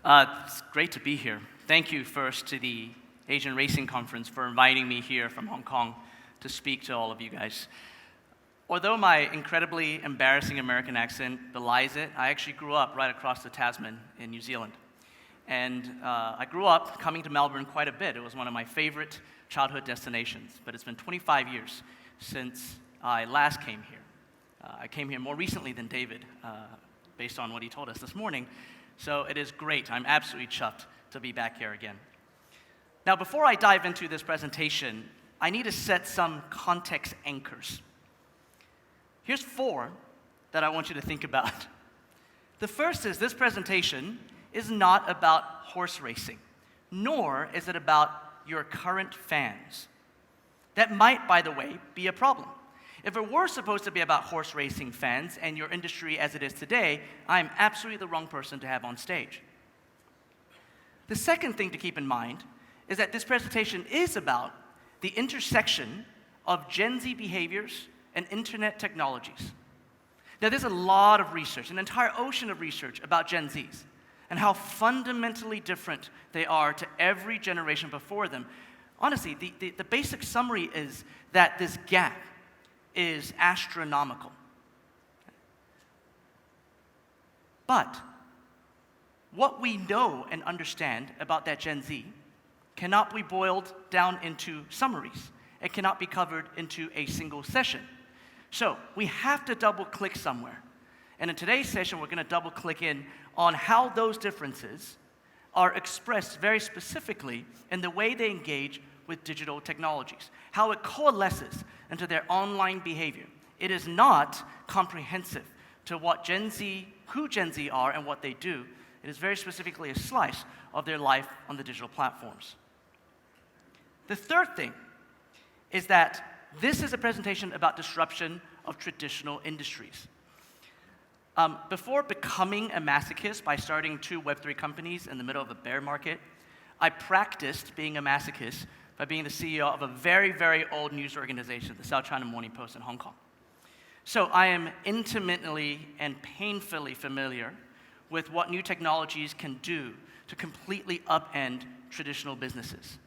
It's great to be here. Thank you first to the Asian Racing Conference for inviting me here from Hong Kong to speak to all of you guys. Although my incredibly embarrassing American accent belies it, I actually grew up right across the Tasman in New Zealand. And I grew up coming to Melbourne quite a bit. It was one of my favorite childhood destinations. But it's been 25 years since I last came here. I came here more recently than David, based on what he told us this morning. So it is great. I'm absolutely chuffed to be back here again. Now, before I dive into this presentation, I need to set some context anchors. Here's 4 that I want you to think about. The first is this presentation is not about horse racing, nor is it about your current fans. That might, by the way, be a problem. If it were supposed to be about horse racing fans and your industry as it is today, I'm absolutely the wrong person to have on stage. The second thing to keep in mind is that this presentation is about the intersection of Gen Z behaviors and internet technologies. Now, there's a lot of research, an entire ocean of research about Gen Zs and how fundamentally different they are to every generation before them. Honestly, the basic summary is that this gap is astronomical. But what we know and understand about that Gen Z cannot be boiled down into summaries. It cannot be covered into a single session. So we have to double click somewhere. And in today's session, we're going to double click in on how those differences are expressed very specifically in the way they engage with digital technologies, how it coalesces into their online behavior. It is not comprehensive to what Gen Z, who Gen Z are and what they do. It is very specifically a slice of their life on the digital platforms. The third thing is that this is a presentation about disruption of traditional industries. Before becoming a masochist by starting 2 Web3 companies in the middle of a bear market, I practiced being a masochist by being the CEO of a very, very old news organization, the South China Morning Post in Hong Kong. So I am intimately and painfully familiar with what new technologies can do to completely upend traditional businesses.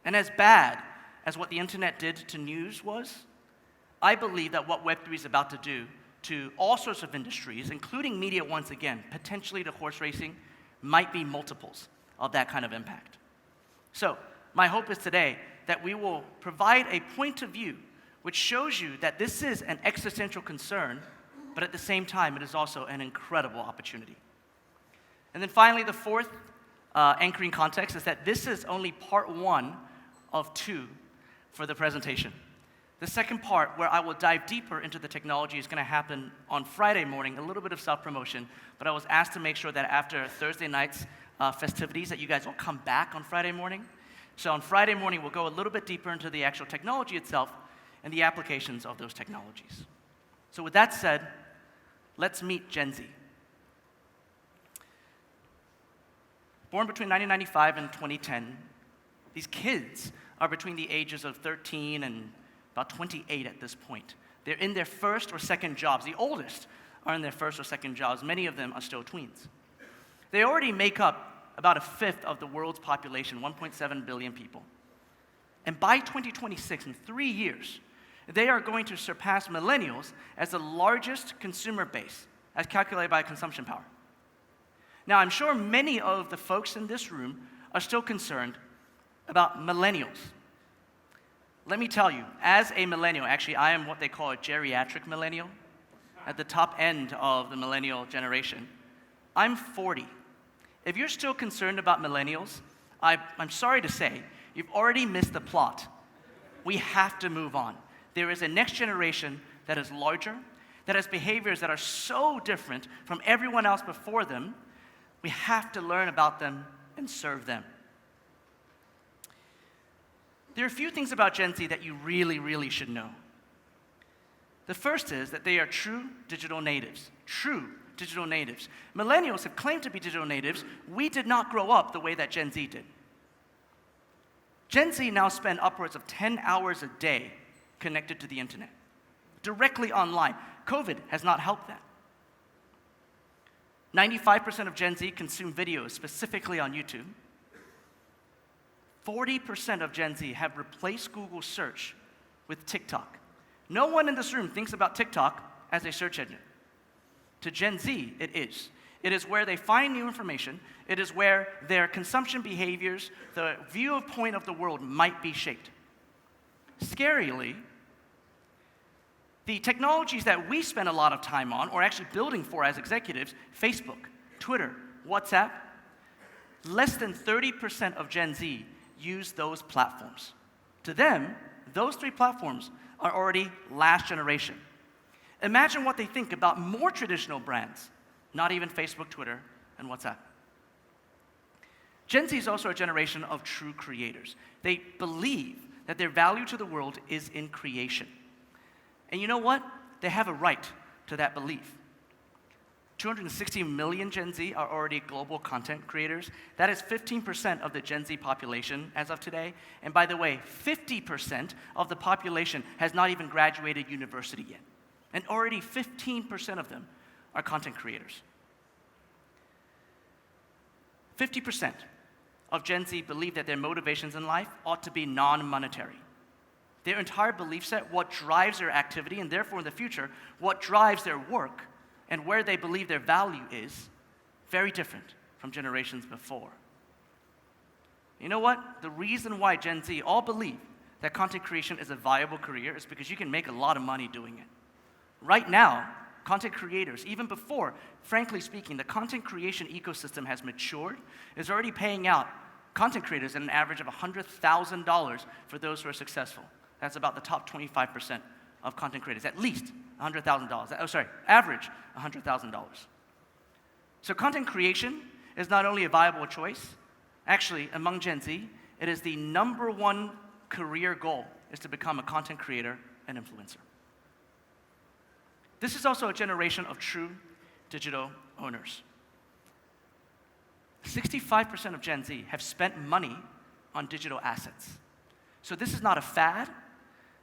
And as bad as what the internet did to news was, I believe that what Web3 is about to do to all sorts of industries, including media once again, potentially to horse racing, might be multiples of that kind of impact. So my hope is today that we will provide a point of view which shows you that this is an existential concern, but at the same time, it is also an incredible opportunity. And then finally, the fourth anchoring context is that this is only part 1 of 2 for the presentation. The second part, where I will dive deeper into the technology, is going to happen on Friday morning, a little bit of self-promotion, but I was asked to make sure that after Thursday night's festivities that you guys will come back on Friday morning. So on Friday morning, we'll go a little bit deeper into the actual technology itself and the applications of those technologies. So with that said, let's meet Gen Z. Born between 1995 and 2010, these kids are between the ages of 13 and about 28 at this point. They're in their first or second jobs. The oldest are in their first or second jobs. Many of them are still tweens. They already make up about a fifth of the world's population, 1.7 billion people. And by 2026, in 3 years, they are going to surpass millennials as the largest consumer base, as calculated by consumption power. Now, I'm sure many of the folks in this room are still concerned about millennials. Let me tell you, as a millennial, actually, I am what they call a geriatric millennial, at the top end of the millennial generation. I'm 40. If you're still concerned about millennials, I'm sorry to say, you've already missed the plot. We have to move on. There is a next generation that is larger, that has behaviors that are so different from everyone else before them. We have to learn about them and serve them. There are a few things about Gen Z that you really, really should know. The first is that they are true digital natives. True digital natives. Millennials have claimed to be digital natives. We did not grow up the way that Gen Z did. Gen Z now spend upwards of 10 hours a day connected to the internet, directly online. COVID has not helped that. 95% of Gen Z consume videos specifically on YouTube. 40% of Gen Z have replaced Google search with TikTok. No one in this room thinks about TikTok as a search engine. To Gen Z, it is. It is where they find new information. It is where their consumption behaviors, the viewpoint of the world might be shaped. Scarily, the technologies that we spend a lot of time on, or actually building for as executives, Facebook, Twitter, WhatsApp, less than 30% of Gen Z use those platforms. To them, those three platforms are already last generation. Imagine what they think about more traditional brands, not even Facebook, Twitter, and WhatsApp. Gen Z is also a generation of true creators. They believe that their value to the world is in creation. And you know what? They have a right to that belief. 260 million Gen Z are already global content creators. That is 15% of the Gen Z population as of today. And by the way, 50% of the population has not even graduated university yet. And already 15% of them are content creators. 50% of Gen Z believe that their motivations in life ought to be non-monetary. Their entire belief set, what drives their activity, and therefore in the future, what drives their work, and where they believe their value is, very different from generations before. You know what? The reason why Gen Z all believe that content creation is a viable career is because you can make a lot of money doing it. Right now, content creators, even before, frankly speaking, the content creation ecosystem has matured, is already paying out content creators at an average of $100,000 for those who are successful. That's about the top 25% of content creators, at least $100,000. Oh, sorry, average $100,000. So content creation is not only a viable choice, actually, among Gen Z, it is the number one career goal is to become a content creator and influencer. This is also a generation of true digital owners. 65% of Gen Z have spent money on digital assets. So this is not a fad.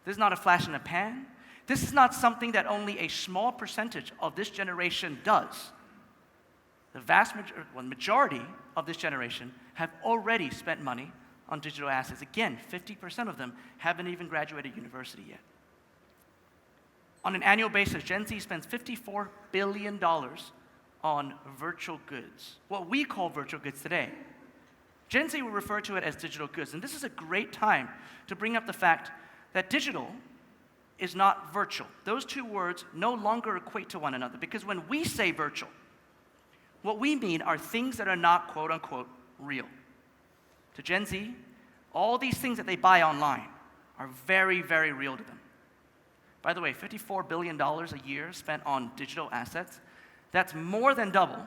This is not a flash in the pan. This is not something that only a small percentage of this generation does. The majority of this generation have already spent money on digital assets. Again, 50% of them haven't even graduated university yet. On an annual basis, Gen Z spends $54 billion on virtual goods, what we call virtual goods today. Gen Z will refer to it as digital goods, and this is a great time to bring up the fact that digital is not virtual. Those two words no longer equate to one another, because when we say virtual, what we mean are things that are not quote-unquote real. To Gen Z, all these things that they buy online are very, very real to them. By the way, $54 billion a year spent on digital assets, that's more than double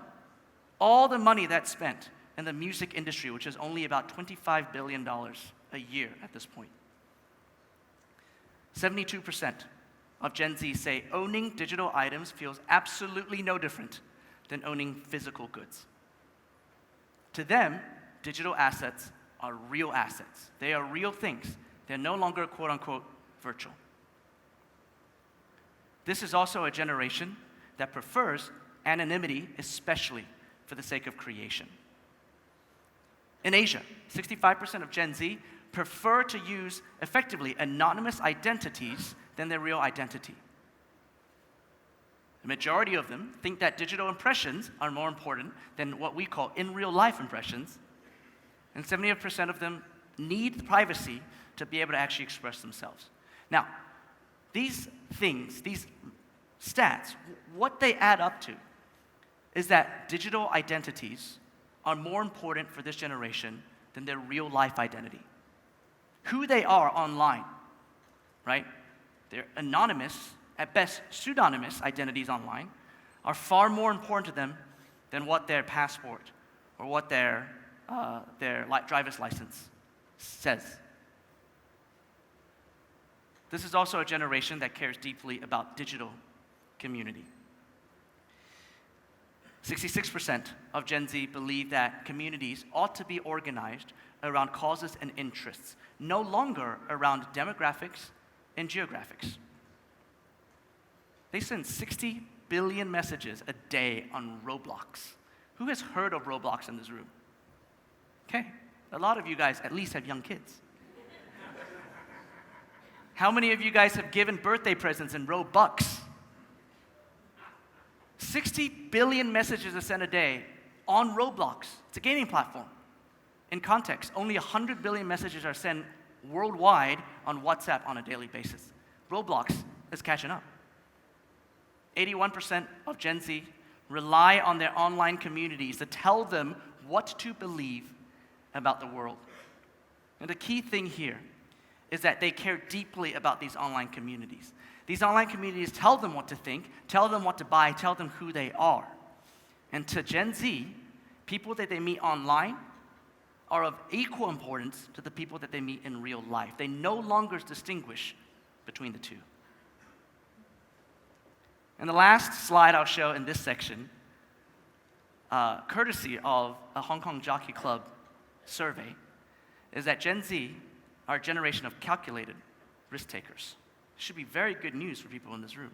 all the money that's spent in the music industry, which is only about $25 billion a year at this point. 72% of Gen Z say owning digital items feels absolutely no different than owning physical goods. To them, digital assets are real assets. They are real things. They're no longer quote-unquote virtual. This is also a generation that prefers anonymity, especially for the sake of creation. In Asia, 65% of Gen Z prefer to use effectively anonymous identities than their real identity. The majority of them think that digital impressions are more important than what we call in real life impressions, and 70% of them need privacy to be able to actually express themselves. Now, these things, these stats, what they add up to is that digital identities are more important for this generation than their real life identity. Who they are online, right? They're anonymous, at best pseudonymous identities online, are far more important to them than what their passport or what their driver's license says. This is also a generation that cares deeply about digital community. 66% of Gen Z believe that communities ought to be organized around causes and interests, no longer around demographics and geographics. They send 60 billion messages a day on Roblox. Who has heard of Roblox in this room? Okay, a lot of you guys at least have young kids. How many of you guys have given birthday presents in Robux? 60 billion messages are sent a day on Roblox. It's a gaming platform. In context, only 100 billion messages are sent worldwide on WhatsApp on a daily basis. Roblox is catching up. 81% of Gen Z rely on their online communities to tell them what to believe about the world. And the key thing here is that they care deeply about these online communities. These online communities tell them what to think, tell them what to buy, tell them who they are. And to Gen Z, people that they meet online are of equal importance to the people that they meet in real life. They no longer distinguish between the two. And the last slide I'll show in this section, courtesy of a Hong Kong Jockey Club survey, is that Gen Z are a generation of calculated risk takers. Should be very good news for people in this room.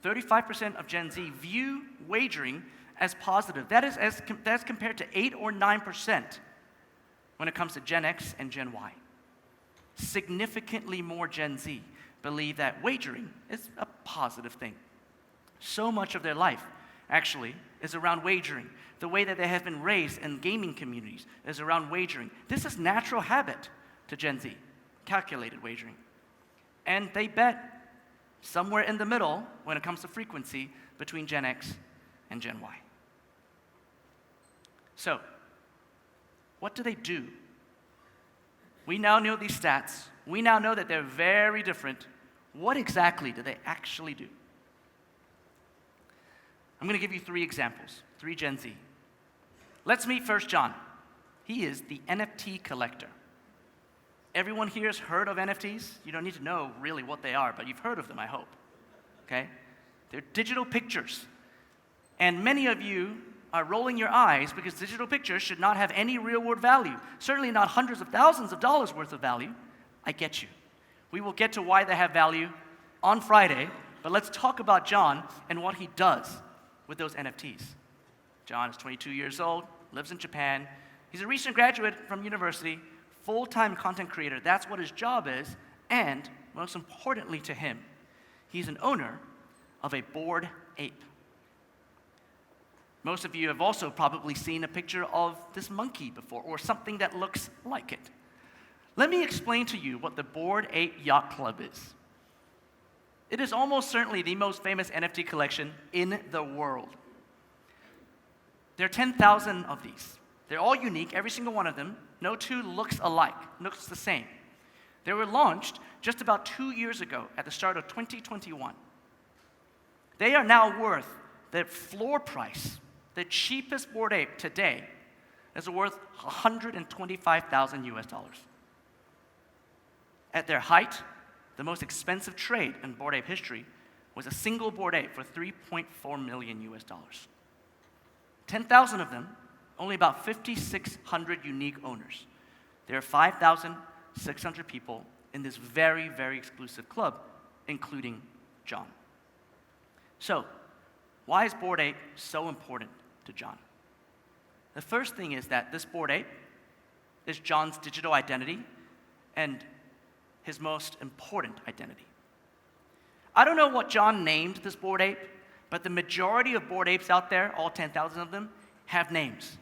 35% of Gen Z view wagering as positive. That's compared to 8 or 9% when it comes to Gen X and Gen Y. Significantly more Gen Z believe that wagering is a positive thing. So much of their life, actually, is around wagering. The way that they have been raised in gaming communities is around wagering. This is natural habit to Gen Z, calculated wagering. And they bet somewhere in the middle when it comes to frequency between Gen X and Gen Y. So, what do they do? We now know these stats. We now know that they're very different. What exactly do they actually do? I'm going to give you 3 examples, 3 Gen Z. Let's meet first John. He is the NFT collector. Everyone here has heard of NFTs? You don't need to know really what they are, but you've heard of them, I hope. Okay? They're digital pictures. And many of you are rolling your eyes because digital pictures should not have any real-world value, certainly not hundreds of thousands of dollars worth of value. I get you. We will get to why they have value on Friday, but let's talk about John and what he does with those NFTs. John is 22 years old, lives in Japan. He's a recent graduate from university, full-time content creator. That's what his job is, and most importantly to him, he's an owner of a Bored Ape. Most of you have also probably seen a picture of this monkey before, or something that looks like it. Let me explain to you what the Bored Ape Yacht Club is. It is almost certainly the most famous NFT collection in the world. There are 10,000 of these. They're all unique, every single one of them. No two looks alike, looks the same. They were launched just about 2 years ago at the start of 2021. They are now worth the floor price. The cheapest Bored Ape today is worth $125,000 US. At their height, the most expensive trade in Bored Ape history was a single Bored Ape for $3.4 million US. 10,000 of them, only about 5,600 unique owners. There are 5,600 people in this very, very exclusive club, including John. So, why is Bored Ape so important to John? The first thing is that this Bored Ape is John's digital identity and his most important identity. I don't know what John named this Bored Ape, but the majority of Bored Apes out there, all 10,000 of them, have names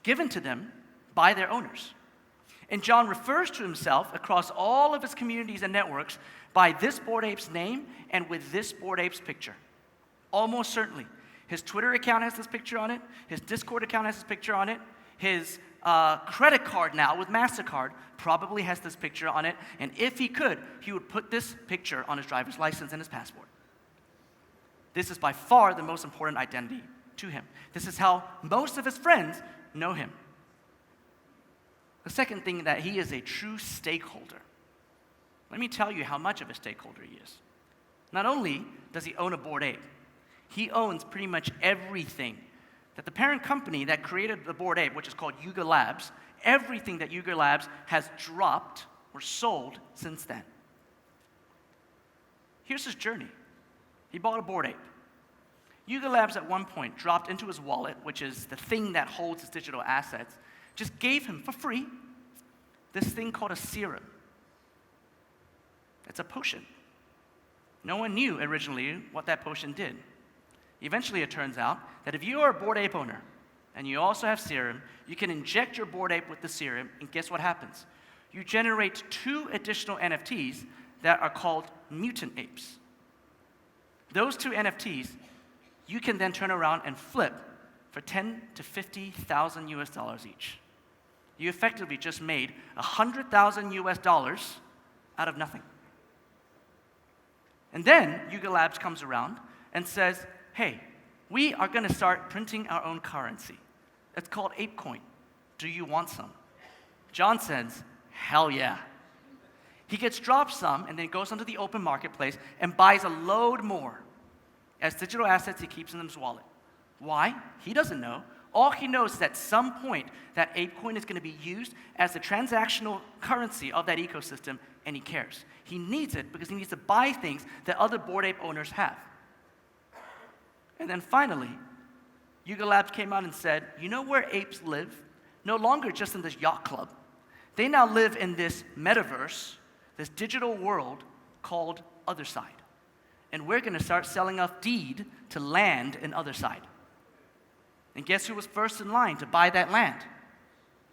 given to them by their owners. And John refers to himself across all of his communities and networks by this Bored Ape's name and with this Bored Ape's picture. Almost certainly. His Twitter account has this picture on it. His Discord account has this picture on it. His credit card now with MasterCard probably has this picture on it. And if he could, he would put this picture on his driver's license and his passport. This is by far the most important identity to him. This is how most of his friends know him. The second thing, that he is a true stakeholder. Let me tell you how much of a stakeholder he is. Not only does he own a Bored Ape, he owns pretty much everything that the parent company that created the Bored Ape, which is called Yuga Labs, everything that Yuga Labs has dropped or sold since then. Here's his journey. He bought a Bored Ape. Yuga Labs at one point dropped into his wallet, which is the thing that holds his digital assets, just gave him for free this thing called a serum. It's a potion. No one knew originally what that potion did. Eventually, it turns out that if you are a Bored Ape owner and you also have serum, you can inject your Bored Ape with the serum, and guess what happens? You generate 2 additional NFTs that are called mutant apes. Those 2 NFTs, you can then turn around and flip for 10 to 50,000 US dollars each. You effectively just made 100,000 US dollars out of nothing. And then Yuga Labs comes around and says, hey, we are going to start printing our own currency. It's called ApeCoin. Do you want some? John says, hell yeah. He gets dropped some and then goes onto the open marketplace and buys a load more. As digital assets he keeps in his wallet. Why? He doesn't know. All he knows is that at some point that ApeCoin is going to be used as the transactional currency of that ecosystem, and he cares. He needs it because he needs to buy things that other Bored Ape owners have. And then finally, Yuga Labs came out and said, you know where apes live? No longer just in this yacht club. They now live in this metaverse, this digital world called Otherside. And we're going to start selling off deed to land in Otherside. And guess who was first in line to buy that land?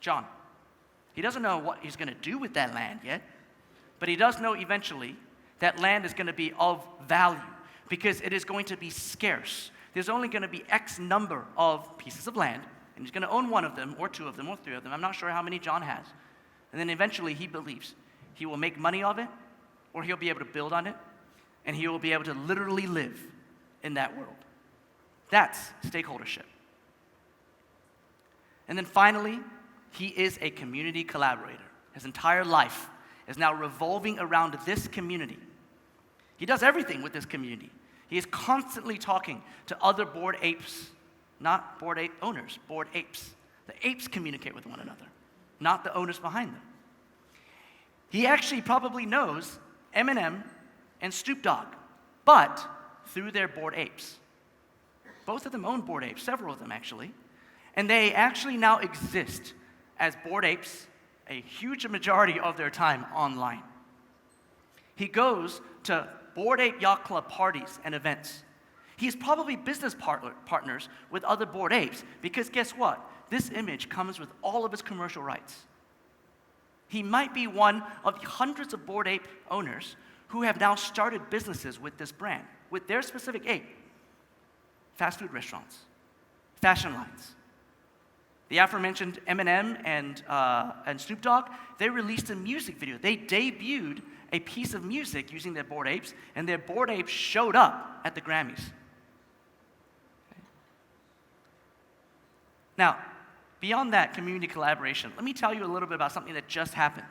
John. He doesn't know what he's going to do with that land yet, but he does know eventually that land is going to be of value because it is going to be scarce. There's only going to be X number of pieces of land, and he's going to own one of them, or 2 of them, or 3 of them. I'm not sure how many John has. And then eventually he believes he will make money of it, or he'll be able to build on it, and he will be able to literally live in that world. That's stakeholdership. And then finally, he is a community collaborator. His entire life is now revolving around this community. He does everything with this community. He is constantly talking to other Bored Apes, not Bored Ape owners, Bored Apes. The apes communicate with one another, not the owners behind them. He actually probably knows Eminem and Snoop Dogg, but through their Bored Apes. Both of them own Bored Apes, several of them actually. And they actually now exist as Bored Apes a huge majority of their time online. He goes to Bored Ape Yacht Club parties and events. He's probably business partners with other Bored Apes because guess what? This image comes with all of his commercial rights. He might be one of the hundreds of Bored Ape owners who have now started businesses with this brand, with their specific ape. Fast food restaurants, fashion lines. The aforementioned Eminem and Snoop Dogg, they released a music video. They debuted a piece of music using their Bored Apes, and their Bored Apes showed up at the Grammys. Okay. Now, beyond that community collaboration, let me tell you a little bit about something that just happened.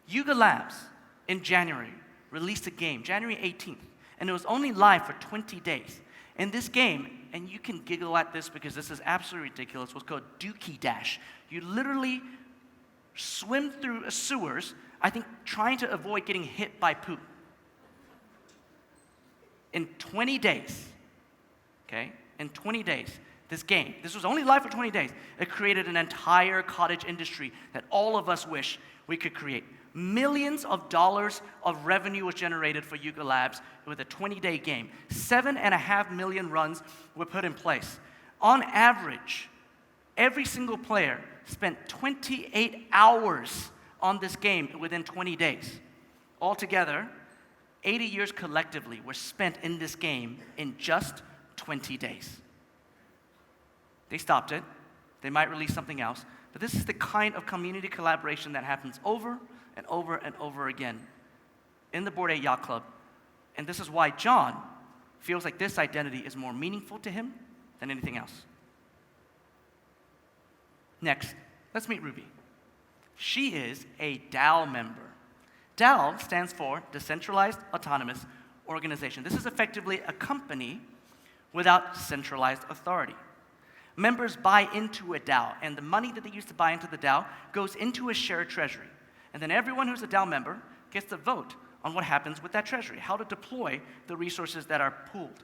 Yuga Labs, in January, released a game, January 18th, and it was only live for 20 days. In this game, and you can giggle at this because this is absolutely ridiculous, was called Dookie Dash. You literally swim through sewers, I think trying to avoid getting hit by poop. In 20 days, okay, in 20 days, this game, this was only live for 20 days, it created an entire cottage industry that all of us wish we could create. Millions of dollars of revenue was generated for Yuga Labs with a 20-day game. 7.5 million runs were put in place. On average, every single player spent 28 hours on this game within 20 days. Altogether, 80 years collectively were spent in this game in just 20 days. They stopped it. They might release something else. But this is the kind of community collaboration that happens over and over and over again in the Bored Ape Yacht Club. And this is why John feels like this identity is more meaningful to him than anything else. Next, let's meet Ruby. She is a DAO member. DAO stands for Decentralized Autonomous Organization. This is effectively a company without centralized authority. Members buy into a DAO, and the money that they use to buy into the DAO goes into a shared treasury. And then everyone who's a DAO member gets to vote on what happens with that treasury, how to deploy the resources that are pooled.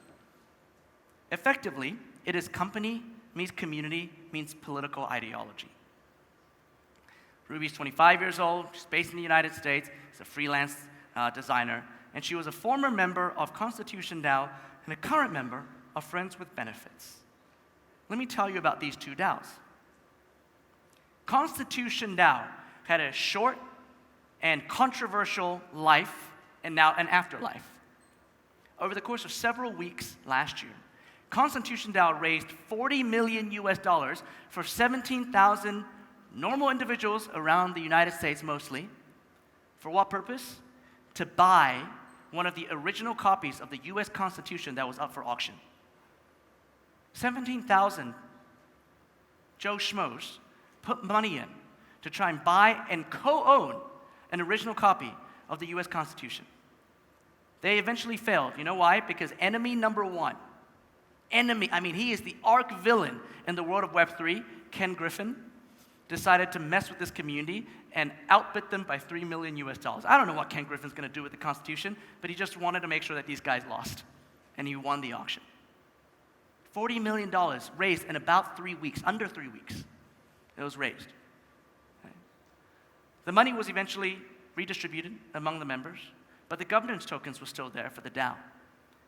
Effectively, it is company means community means political ideology. Ruby's 25 years old, she's based in the United States, she's a freelance designer, and she was a former member of Constitution DAO and a current member of Friends with Benefits. Let me tell you about these two DAOs. Constitution DAO had a short and controversial life and now an afterlife. Over the course of several weeks last year, Constitution DAO raised $40 million for 17,000 normal individuals around the United States mostly. For what purpose? To buy one of the original copies of the US Constitution that was up for auction. 17,000 Joe Schmoes put money in to try and buy and co-own an original copy of the US Constitution. They eventually failed. You know why? Because enemy number one, he is the arch villain in the world of Web3, Ken Griffin, decided to mess with this community and outbid them by $3 million. I don't know what Ken Griffin's going to do with the Constitution, but he just wanted to make sure that these guys lost, and he won the auction. $40 million raised in about 3 weeks, under 3 weeks. It was raised. Okay. The money was eventually redistributed among the members, but the governance tokens were still there for the DAO.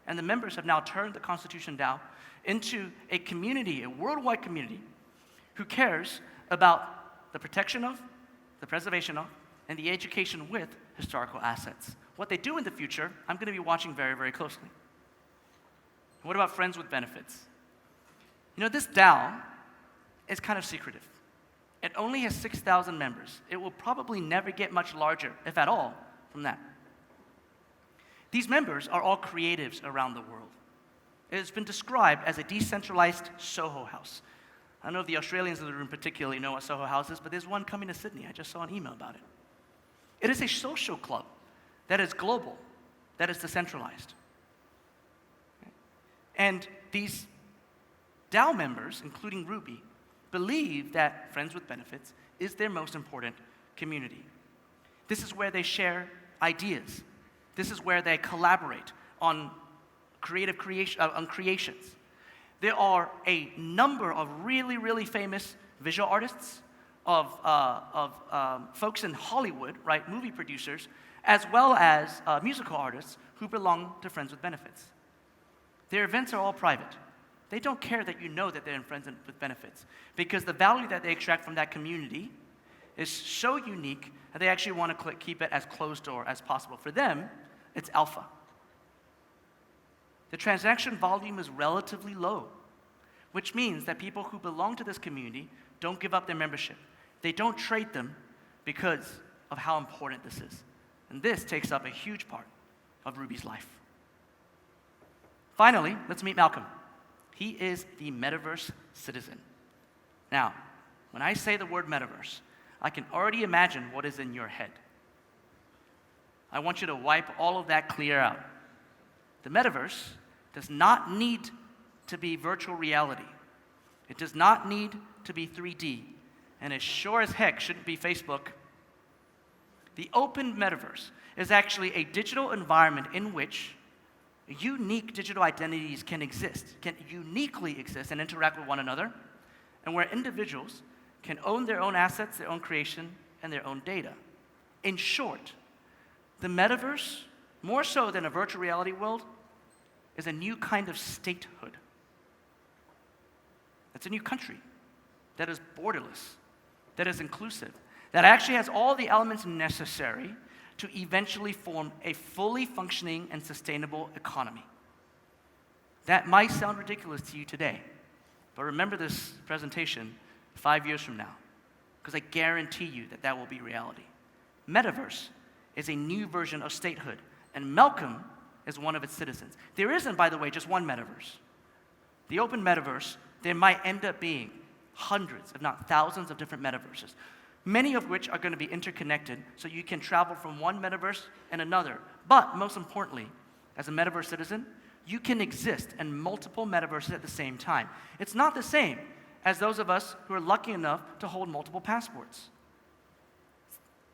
And the members have now turned the Constitution DAO into a community, a worldwide community, who cares about the protection of, the preservation of, and the education with historical assets. What they do in the future, I'm going to be watching very, very closely. What about Friends with Benefits? You know, this DAO is kind of secretive. It only has 6,000 members. It will probably never get much larger, if at all, from that. These members are all creatives around the world. It has been described as a decentralized Soho house. I don't know if the Australians in the room particularly know what Soho House is, but there's one coming to Sydney. I just saw an email about it. It is a social club that is global, that is decentralized. And these DAO members, including Ruby, believe that Friends with Benefits is their most important community. This is where they share ideas. This is where they collaborate on creations. There are a number of really, really famous visual artists, of folks in Hollywood, right, movie producers, as well as musical artists who belong to Friends with Benefits. Their events are all private. They don't care that you know that they're in Friends with Benefits, because the value that they extract from that community is so unique that they actually want to keep it as closed door as possible. For them, it's alpha. The transaction volume is relatively low, which means that people who belong to this community don't give up their membership. They don't trade them because of how important this is. And this takes up a huge part of Ruby's life. Finally, let's meet Malcolm. He is the metaverse citizen. Now, when I say the word metaverse, I can already imagine what is in your head. I want you to wipe all of that clear out. The metaverse does not need to be virtual reality. It does not need to be 3D. And it sure as heck shouldn't be Facebook. The open metaverse is actually a digital environment in which unique digital identities can uniquely exist and interact with one another, and where individuals can own their own assets, their own creation, and their own data. In short, the metaverse, more so than a virtual reality world, is a new kind of statehood. It's a new country that is borderless, that is inclusive, that actually has all the elements necessary to eventually form a fully functioning and sustainable economy. That might sound ridiculous to you today, but remember this presentation 5 years from now, because I guarantee you that that will be reality. Metaverse is a new version of statehood, and Malcolm is one of its citizens. There isn't, by the way, just one metaverse. The open metaverse, there might end up being hundreds, if not thousands, of different metaverses, many of which are going to be interconnected, so you can travel from one metaverse and another. But most importantly, as a metaverse citizen, you can exist in multiple metaverses at the same time. It's not the same as those of us who are lucky enough to hold multiple passports.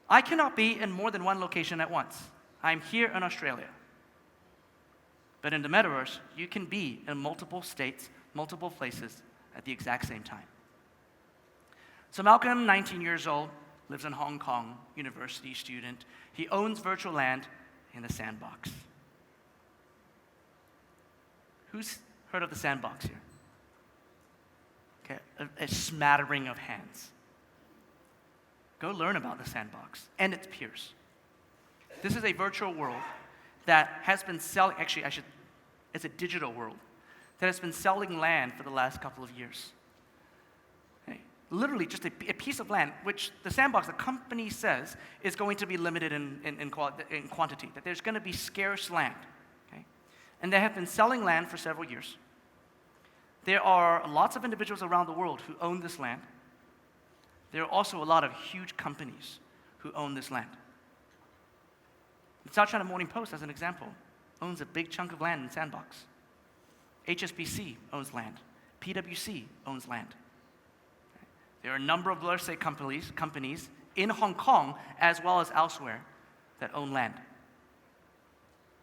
I cannot be in more than one location at once. I'm here in Australia. But in the metaverse, you can be in multiple states, multiple places at the exact same time. So Malcolm, 19 years old, lives in Hong Kong, university student. He owns virtual land in the sandbox. Who's heard of the sandbox here? Okay, a smattering of hands. Go learn about the sandbox and its peers. This is a virtual world that has been selling, it's a digital world that has been selling land for the last couple of years. Okay. Literally just a piece of land, which the sandbox, the company says, is going to be limited in quantity, that there's going to be scarce land. Okay. And they have been selling land for several years. There are lots of individuals around the world who own this land. There are also a lot of huge companies who own this land. The South China Morning Post, as an example, owns a big chunk of land in Sandbox. HSBC owns land. PwC owns land. There are a number of real estate companies in Hong Kong as well as elsewhere that own land.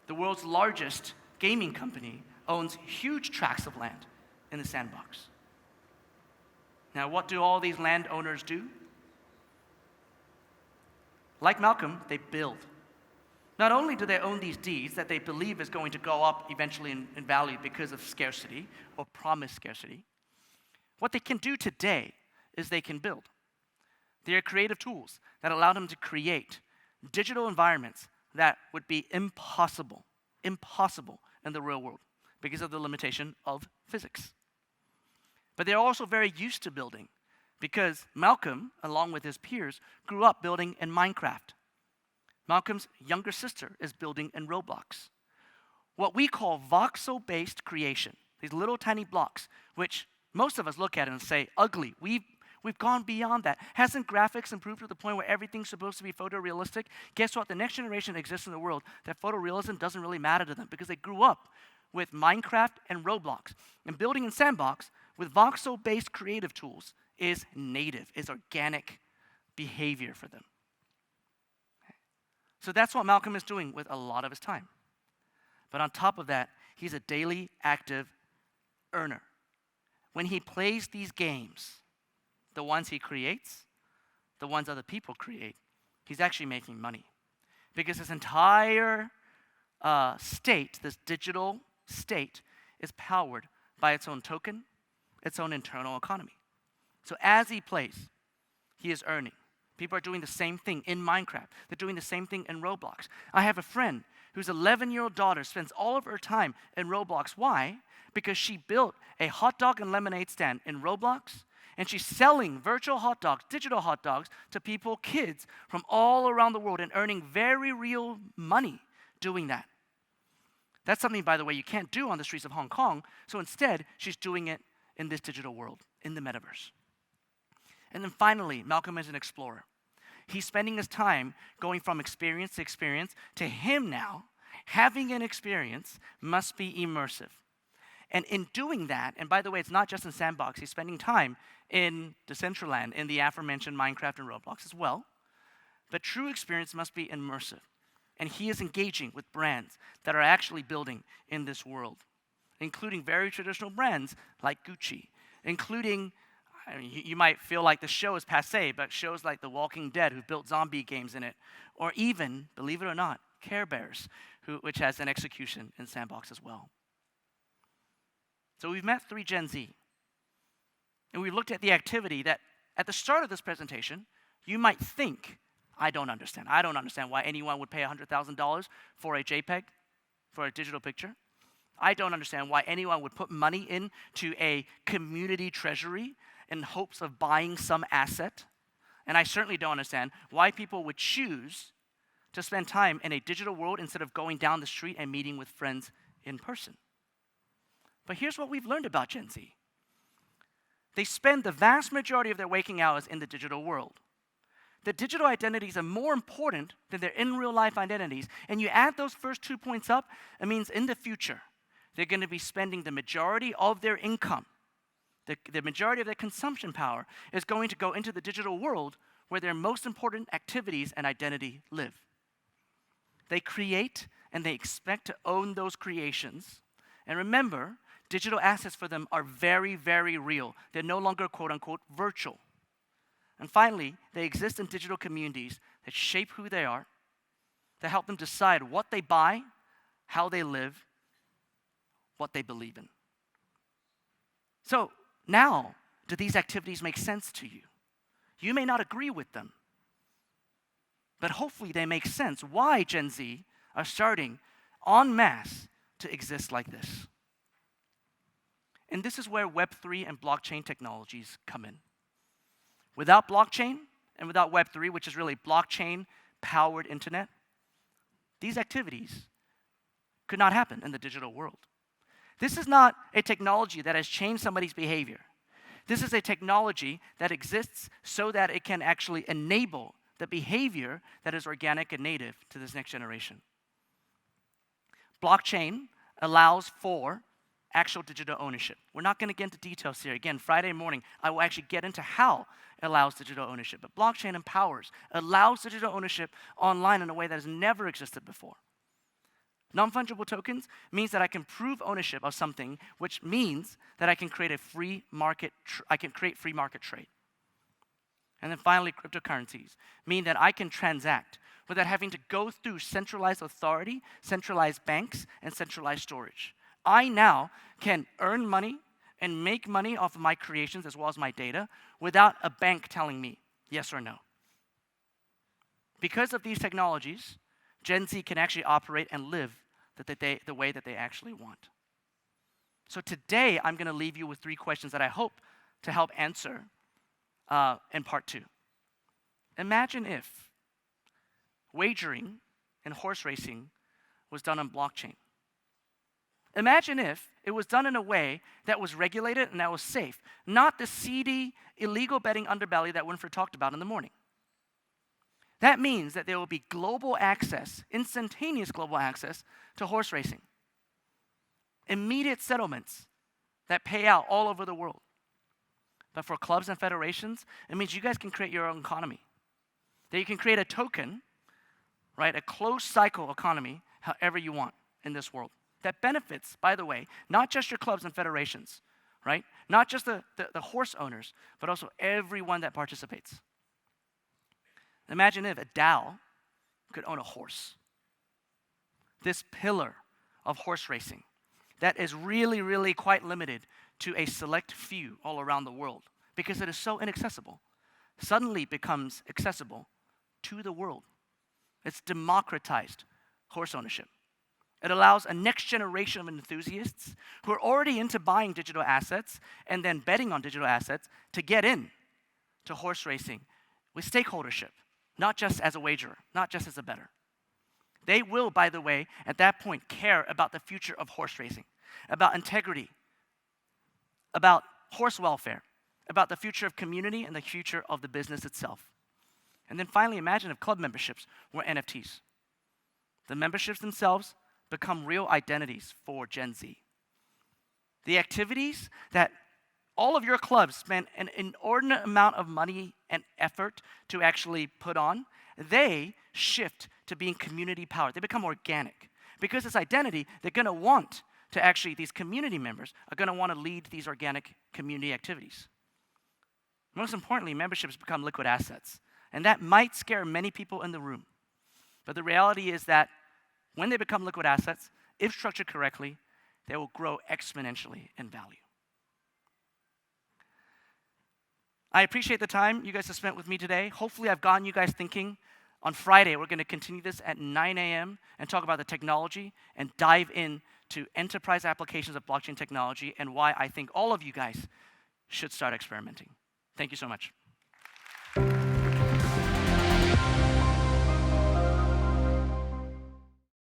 The world's largest gaming company owns huge tracts of land in the Sandbox. Now, what do all these landowners do? Like Malcolm, they build. Not only do they own these deeds that they believe is going to go up eventually in value because of scarcity or promised scarcity, what they can do today is they can build. They are creative tools that allow them to create digital environments that would be impossible in the real world because of the limitation of physics. But they're also very used to building because Malcolm, along with his peers, grew up building in Minecraft. Malcolm's younger sister is building in Roblox. What we call voxel-based creation, these little tiny blocks, which most of us look at and say, ugly. We've gone beyond that. Hasn't graphics improved to the point where everything's supposed to be photorealistic? Guess what? The next generation exists in the world that photorealism doesn't really matter to them because they grew up with Minecraft and Roblox. And building in Sandbox with voxel-based creative tools is native, is organic behavior for them. So that's what Malcolm is doing with a lot of his time. But on top of that, he's a daily active earner. When he plays these games, the ones he creates, the ones other people create, he's actually making money. Because his entire state, this digital state, is powered by its own token, its own internal economy. So as he plays, he is earning. People are doing the same thing in Minecraft. They're doing the same thing in Roblox. I have a friend whose 11-year-old daughter spends all of her time in Roblox. Why? Because she built a hot dog and lemonade stand in Roblox, and she's selling virtual hot dogs, digital hot dogs, to people, kids from all around the world, and earning very real money doing that. That's something, by the way, you can't do on the streets of Hong Kong, so instead, she's doing it in this digital world, in the metaverse. And then finally, Malcolm is an explorer. He's spending his time going from experience to experience. To him now, having an experience must be immersive. And in doing that, and by the way, it's not just in Sandbox, he's spending time in Decentraland, in the aforementioned Minecraft and Roblox as well. But true experience must be immersive. And he is engaging with brands that are actually building in this world, including very traditional brands like Gucci, including, you might feel like the show is passé, but shows like The Walking Dead, who built zombie games in it, or even, believe it or not, Care Bears, which has an execution in Sandbox as well. So we've met 3 Gen Z, and we've looked at the activity that, at the start of this presentation, you might think, I don't understand why anyone would pay $100,000 for a JPEG, for a digital picture. I don't understand why anyone would put money into a community treasury in hopes of buying some asset. And I certainly don't understand why people would choose to spend time in a digital world instead of going down the street and meeting with friends in person. But here's what we've learned about Gen Z. They spend the vast majority of their waking hours in the digital world. The digital identities are more important than their in-real-life identities. And you add those first 2 points up, it means in the future, they're going to be spending the majority of their income, the majority of their consumption power is going to go into the digital world where their most important activities and identity live. They create and they expect to own those creations. And remember, digital assets for them are very, very real. They're no longer quote unquote virtual. And finally, they exist in digital communities that shape who they are, that help them decide what they buy, how they live, what they believe in. So now, do these activities make sense to you? You may not agree with them, but hopefully they make sense why Gen Z are starting en masse to exist like this. And this is where Web3 and blockchain technologies come in. Without blockchain and without Web3, which is really blockchain-powered internet, these activities could not happen in the digital world. This is not a technology that has changed somebody's behavior. This is a technology that exists so that it can actually enable the behavior that is organic and native to this next generation. Blockchain allows for actual digital ownership. We're not going to get into details here. Again, Friday morning, I will actually get into how it allows digital ownership. But blockchain allows digital ownership online in a way that has never existed before. Non-fungible tokens means that I can prove ownership of something, which means that I can create a free market. Free market trade. And then finally, cryptocurrencies mean that I can transact without having to go through centralized authority, centralized banks, and centralized storage. I now can earn money and make money off of my creations as well as my data without a bank telling me yes or no. Because of these technologies, Gen Z can actually operate and live the way that they actually want. So today, I'm going to leave you with 3 questions that I hope to help answer in part 2. Imagine if wagering in horse racing was done on blockchain. Imagine if it was done in a way that was regulated and that was safe, not the seedy, illegal betting underbelly that Winfred talked about in the morning. That means that there will be global access, instantaneous global access to horse racing. Immediate settlements that pay out all over the world. But for clubs and federations, it means you guys can create your own economy. That you can create a token, right, a closed cycle economy, however you want in this world. That benefits, by the way, not just your clubs and federations, right? Not just the horse owners, but also everyone that participates. Imagine if a DAO could own a horse. This pillar of horse racing that is really, really quite limited to a select few all around the world because it is so inaccessible, suddenly becomes accessible to the world. It's democratized horse ownership. It allows a next generation of enthusiasts who are already into buying digital assets and then betting on digital assets to get in to horse racing with stakeholdership, not just as a wagerer, not just as a bettor. They will, by the way, at that point care about the future of horse racing, about integrity, about horse welfare, about the future of community and the future of the business itself. And then finally, imagine if club memberships were NFTs. The memberships themselves become real identities for Gen Z. The activities that all of your clubs spend an inordinate amount of money and effort to actually put on, they shift to being community powered. They become organic. Because it's identity, they're going to want to actually, these community members are going to want to lead these organic community activities. Most importantly, memberships become liquid assets. And that might scare many people in the room. But the reality is that when they become liquid assets, if structured correctly, they will grow exponentially in value. I appreciate the time you guys have spent with me today. Hopefully I've gotten you guys thinking. On Friday, we're going to continue this at 9 a.m. and talk about the technology and dive into enterprise applications of blockchain technology and why I think all of you guys should start experimenting. Thank you so much.